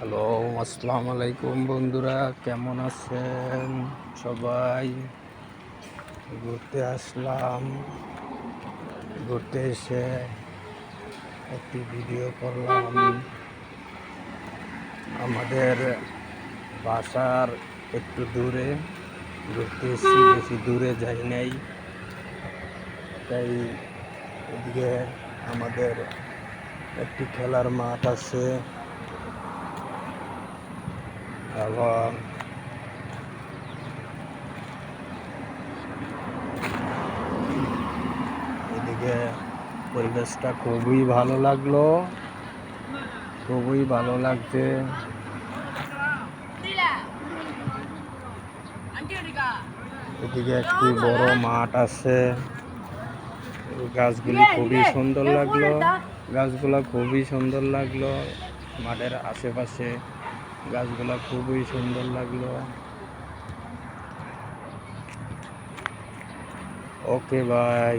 Hello, আসসালামু আলাইকুম বন্ধুরা, কেমন আছেন সবাই? ঘুরতে আসলাম। ঘুরতে এসে একটি ভিডিও করলাম। আমাদের বাসার একটু দূরে ঘুরতে এসেছি, বেশি দূরে যাই নাই। তাই এদিকে আমাদের একটি খেলার মাঠ আছে এবং এদিকে পরিবেশটা খুবই ভালো লাগলো, খুবই ভালো লাগছে। এদিকে একটি বড় মাঠ আছে, গাছগুলি খুবই সুন্দর লাগলো, গাছগুলা খুবই সুন্দর লাগলো। মাঠের আশেপাশে গাছগুলা খুবই সুন্দর লাগলো। ওকে ভাই।